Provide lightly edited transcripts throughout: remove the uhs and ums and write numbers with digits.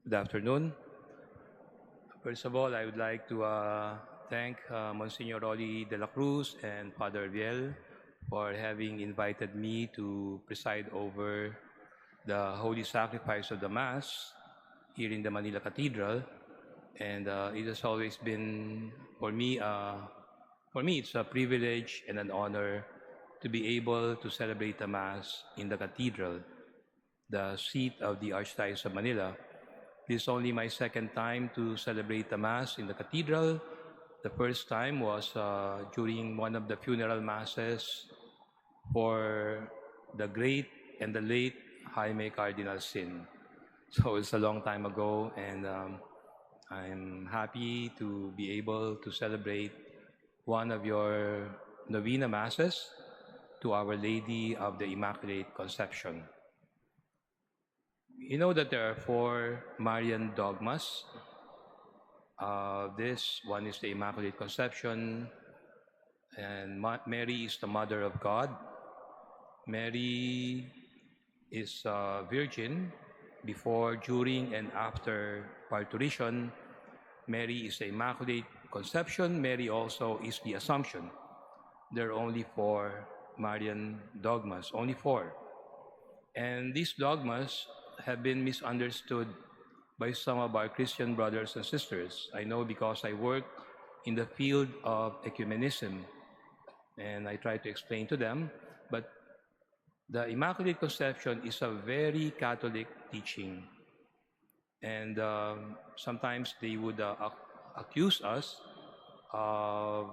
Good afternoon. First of all, I would like to thank Monsignor Rolly de la Cruz and Father Viel for having invited me to preside over the Holy Sacrifice of the Mass here in the Manila Cathedral. And it has always been, for me, it's a privilege and an honor to be able to celebrate the Mass in the Cathedral, the seat of the Archdiocese of Manila. This is only my second time to celebrate the Mass in the Cathedral. The first time was during one of the funeral masses for the great and the late Jaime Cardinal Sin. So it's a long time ago, and I'm happy to be able to celebrate one of your novena masses to Our Lady of the Immaculate Conception. You know that there are four Marian dogmas. This one is the Immaculate Conception, and Mary is the Mother of God. Mary is a virgin before, during, and after parturition. Mary is the Immaculate Conception. Mary also is the Assumption. There are only four Marian dogmas, only four. And these dogmas have been misunderstood by some of our Christian brothers and sisters. I know because I work in the field of ecumenism, and I try to explain to them. But the Immaculate Conception is a very Catholic teaching. And sometimes they would accuse us of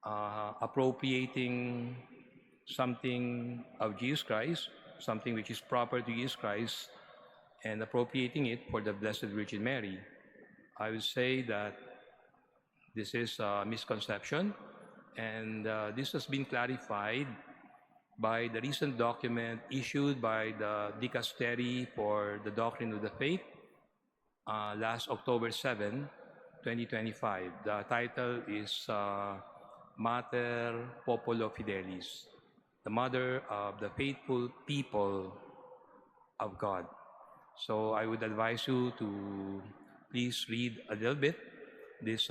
appropriating something of Jesus Christ, something which is proper to Jesus Christ, and appropriating it for the Blessed Virgin Mary. I would say that this is a misconception, and this has been clarified by the recent document issued by the Dicastery for the Doctrine of the Faith last October 7, 2025. The title is Mater Populo Fidelis, the Mother of the Faithful People of God. So I would advise you to please read a little bit these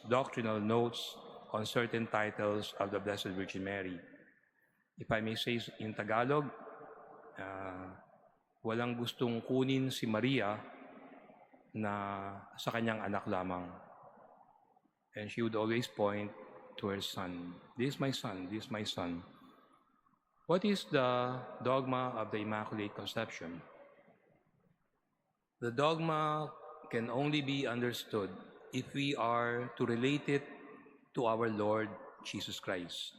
doctrinal notes on certain titles of the Blessed Virgin Mary. If I may say in Tagalog, walang gustong kunin si Maria na sa kanyang anak lamang. And she would always point to her son. This is my son, this is my son. What is the dogma of the Immaculate Conception? The dogma can only be understood if we are to relate it to our Lord Jesus Christ.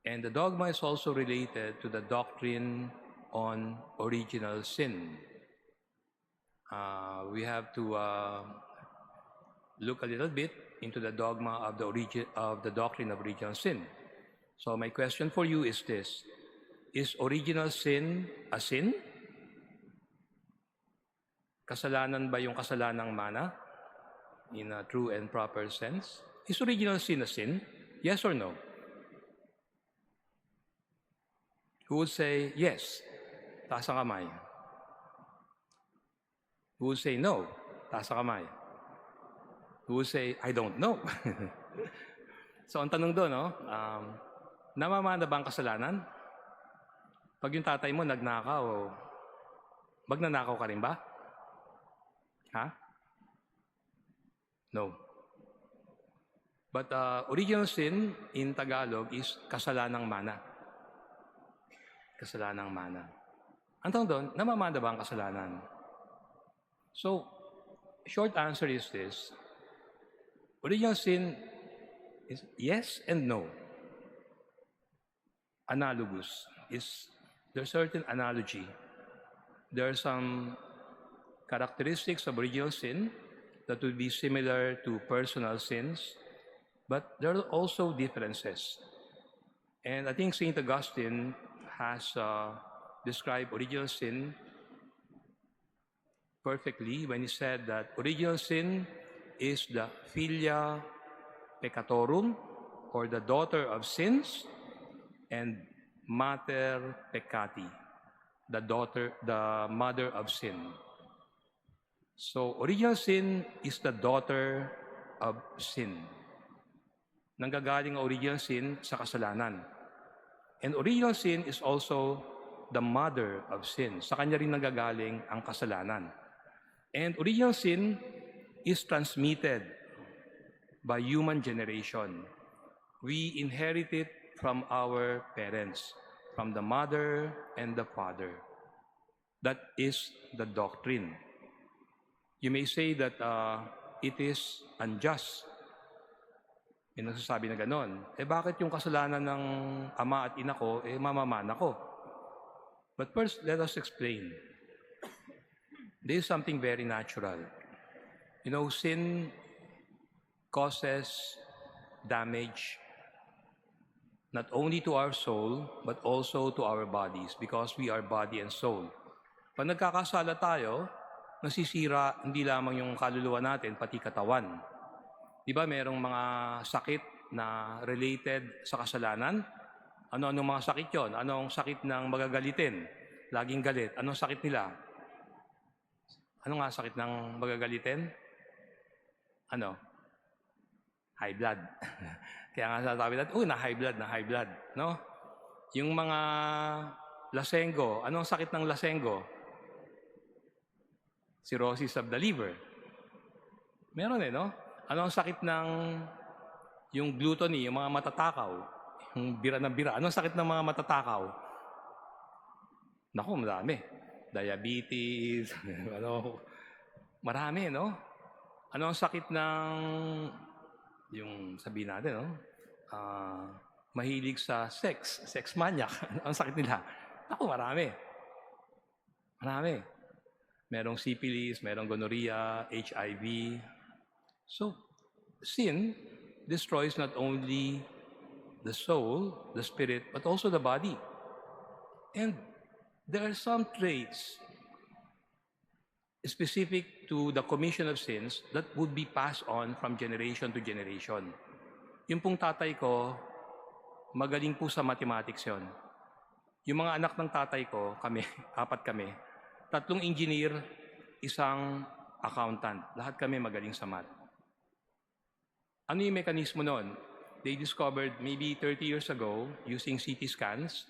And the dogma is also related to the doctrine on original sin. We have to look a little bit into the dogma of the doctrine of original sin. So my question for you is this: is original sin a sin? Kasalanan ba yung kasalanang mana in a true and proper sense? Is original sin a sin? Yes or no? Who would say yes? Taas ang kamay. Who would say no? Taas ang kamay. Who would say, I don't know? So ang tanong doon, namamana ba ang kasalanan? Pag yung tatay mo nagnakaw, magnanakaw ka rin ba? Ha? No. But original sin in Tagalog is kasalanang mana. Kasalanang mana. Ang tanong doon, namamana ba ang kasalanan? So, short answer is this. Original sin is yes and no. Analogous. There's certain analogy. There are some characteristics of original sin that would be similar to personal sins, but there are also differences. And I think St. Augustine has described original sin perfectly when he said that original sin is the filia peccatorum, or the daughter of sins, and mater peccati. the mother of sin. So, original sin is the daughter of sin. Nanggagaling ang original sin sa kasalanan. And original sin is also the mother of sin. Sa kanya rin nanggagaling ang kasalanan. And original sin is transmitted by human generation. We inherit it from our parents, from the mother and the father. That is the doctrine. You may say that it is unjust. May nagsasabi na ganon. Bakit yung kasalanan ng ama at ina ko, mamamana ko? But first, let us explain. This is something very natural. You know, sin causes damage not only to our soul, but also to our bodies, because we are body and soul. Pag nagkakasala tayo, nasisira hindi lamang yung kaluluwa natin, pati katawan. Di ba merong mga sakit na related sa kasalanan? Ano-anong mga sakit yon? Anong sakit ng magagalitin? Laging galit. Anong sakit nila? Ano nga sakit ng magagalitin? Ano? High blood. Kaya nga sasabi natin, na high blood. No? Yung mga lasengo, anong sakit ng lasengo? Cirrhosis of the liver. Meron no? Ano ang sakit ng yung gluttony, yung mga matatakaw? Yung bira ng bira. Anong sakit ng mga matatakaw? Naku, marami. Diabetes, marami, no? Ano ang sakit ng, yung sabihin natin, no? Mahilig sa sex maniac. Ano ang sakit nila? Naku, marami. Merong syphilis, merong gonorrhea, HIV. So, sin destroys not only the soul, the spirit, but also the body. And there are some traits specific to the commission of sins that would be passed on from generation to generation. Yung pong tatay ko, magaling po sa mathematics yon. Yung mga anak ng tatay ko, kami, 4 kami, 3 engineer, 1 accountant. Lahat kami magaling sa math. Ano yung mekanismo nun? They discovered maybe 30 years ago, using CT scans,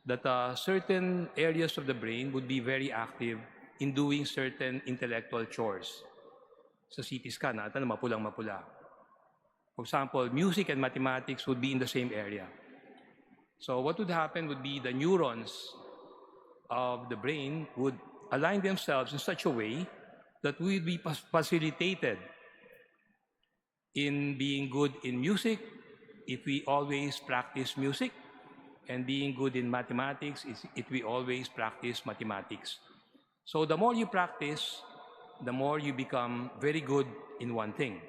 that certain areas of the brain would be very active in doing certain intellectual chores. Sa CT scan, mapulang-mapula. For example, music and mathematics would be in the same area. So what would happen would be the neurons of the brain would align themselves in such a way that we would be facilitated in being good in music if we always practice music, and being good in mathematics if we always practice mathematics. So the more you practice, the more you become very good in one thing.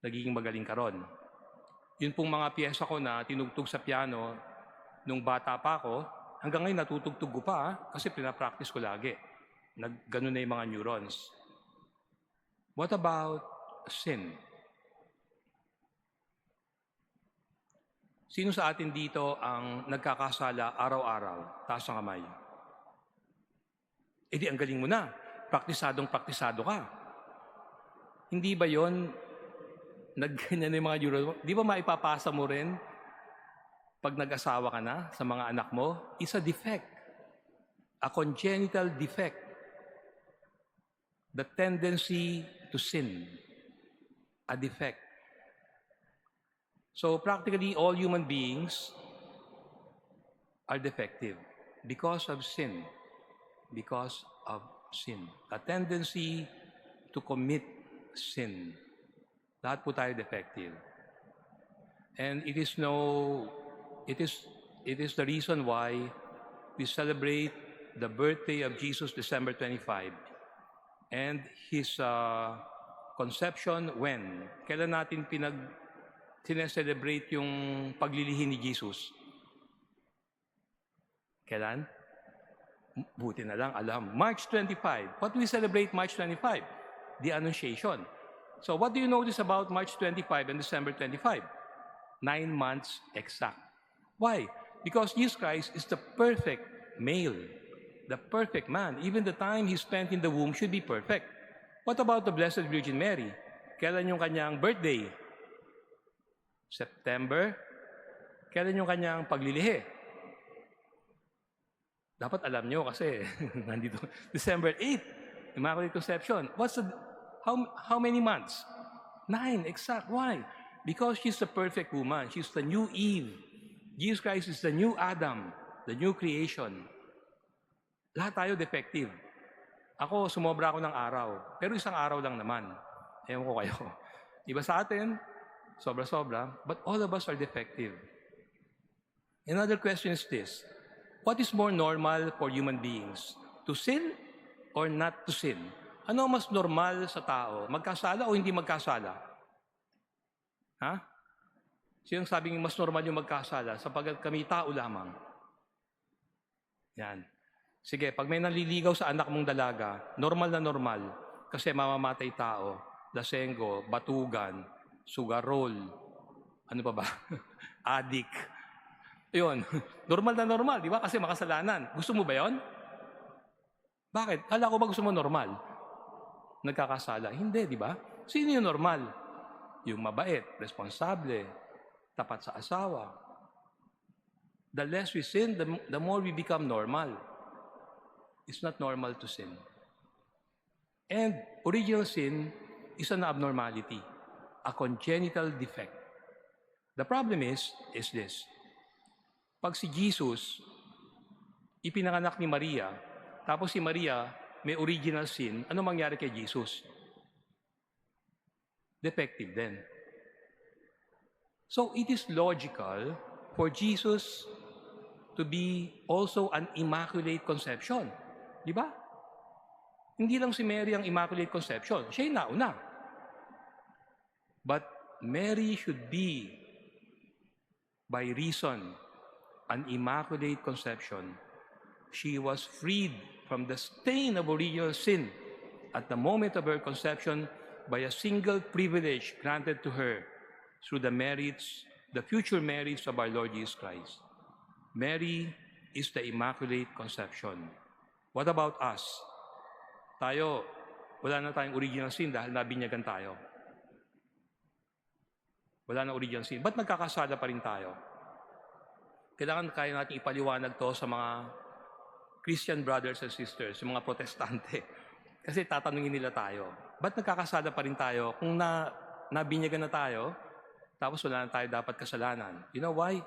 Nagiging magaling ka ron. Yun pong mga piyesa ko na tinugtog sa piano nung bata pa ako, hanggang ngayon natutugtog ko pa kasi pinapractice ko lagi. Ganun na yung mga neurons. What about sin? Sino sa atin dito ang nagkakasala araw-araw? Taas ang kamay. Di ang galing mo na. Praktisado ka. Hindi ba yon nagganyan yung mga neurons? Di ba maipapasa mo rin pag nag-asawa ka na sa mga anak mo? It's a defect. A congenital defect. The tendency to sin. A defect. So practically all human beings are defective because of sin. Because of sin. A tendency to commit sin. Lahat po tayo defective. And it is the reason why we celebrate the birthday of Jesus December 25 and His conception when? Kailan natin sineselebrate yung paglilihi ni Jesus? Kailan? Buti na lang alam. March 25. What do we celebrate March 25? The Annunciation. So what do you notice about March 25 and December 25? 9 months exact. Why? Because Jesus Christ is the perfect male. the perfect man. Even the time he spent in the womb should be perfect. What about the Blessed Virgin Mary? Kailan yung kanyang birthday? September. Kailan yung kanyang paglilihi? Dapat alam nyo kasi nandito. December 8, Immaculate Conception. How many months? 9, exact. Why? Because she's the perfect woman. She's the new Eve. Jesus Christ is the new Adam, the new creation. Lahat tayo defective. Ako, sumobra ako ng araw. Pero isang araw lang naman. Ewan ko kayo. Iba sa atin, sobra-sobra, but all of us are defective. Another question is this. What is more normal for human beings? To sin or not to sin? Ano mas normal sa tao? Magkasala o hindi magkasala? Ha? Sino sabing mas normal yung magkasala? Sapagkat kami tao lamang. Yan. Sige, pag may naliligaw sa anak mong dalaga, normal na normal. Kasi mamamatay tao, lasenggo, batugan, sugarol, ano pa ba? Adik. Yun, normal na normal, di ba? Kasi makasalanan. Gusto mo ba yon? Bakit? Kala ko ba gusto mo normal? Nagkakasala. Hindi, di ba? Sino yung normal? Yung mabait, responsable, tapat sa asawa. The less we sin, the more we become normal. It's not normal to sin. And original sin is an abnormality, a congenital defect. The problem is this. Pag si Jesus, ipinanganak ni Maria, tapos si Maria may original sin, ano mangyari kay Jesus? Defective din. So it is logical for Jesus to be also an immaculate conception. Di ba? Hindi lang si Mary ang immaculate conception. Siya yung nauna. But Mary should be, by reason, an immaculate conception. She was freed from the stain of original sin at the moment of her conception by a single privilege granted to her through the merits, the future merits of our Lord Jesus Christ. Mary is the Immaculate Conception. What about us? Tayo, wala na tayong original sin dahil nabinyagan tayo. Wala na original sin. Ba't nagkakasala pa rin tayo? Kailangan kaya natin ipaliwanag to sa mga Christian brothers and sisters, yung mga protestante. Kasi tatanungin nila tayo, ba't nagkakasala pa rin tayo kung nabinyagan na tayo, tapos wala na tayo dapat kasalanan? You know why?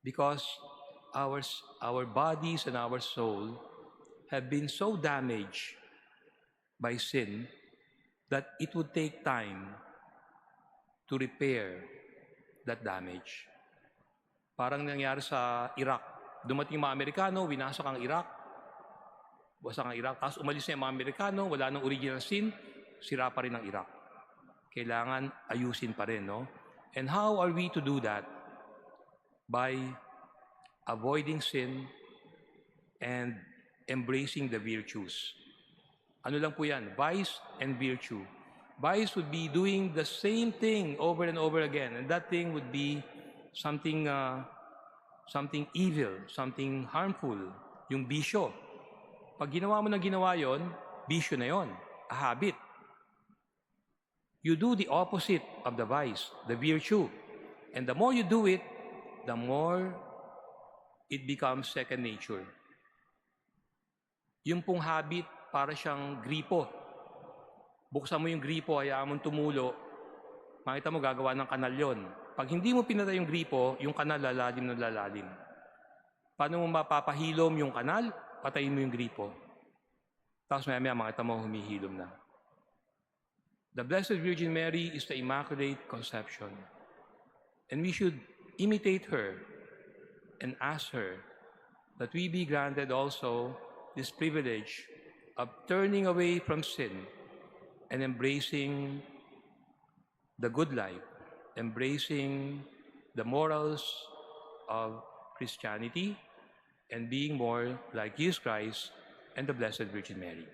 Because our bodies and our soul have been so damaged by sin that it would take time to repair that damage. Parang nangyari sa Iraq. Dumating yung mga Amerikano, winasak ang Iraq. Wasak ang Iraq. Tapos umalis na yung mga Amerikano, wala nang original sin, sira pa rin ang Iraq. Kailangan ayusin pa rin, no? And how are we to do that? By avoiding sin and embracing the virtues. Ano lang po yan? Vice and virtue. Vice would be doing the same thing over and over again. And that thing would be something evil, something harmful, yung bisyo. Pag ginawa mo ng ginawa yon, bisyo na yon, a habit. You do the opposite of the vice, the virtue. And the more you do it, the more it becomes second nature. Yung pong habit, para siyang gripo. Buksan mo yung gripo, hayaan mong tumulo, makita mo gagawa ng kanal yon. Pag hindi mo pinatay yung gripo, yung kanal lalalim na lalalim. Paano mo mapapahilom yung kanal? Patayin mo yung gripo. Tapos maya-maya makita mo humihilom na. The Blessed Virgin Mary is the Immaculate Conception. And we should imitate her and ask her that we be granted also this privilege of turning away from sin and embracing the good life, embracing the morals of Christianity, and being more like Jesus Christ and the Blessed Virgin Mary.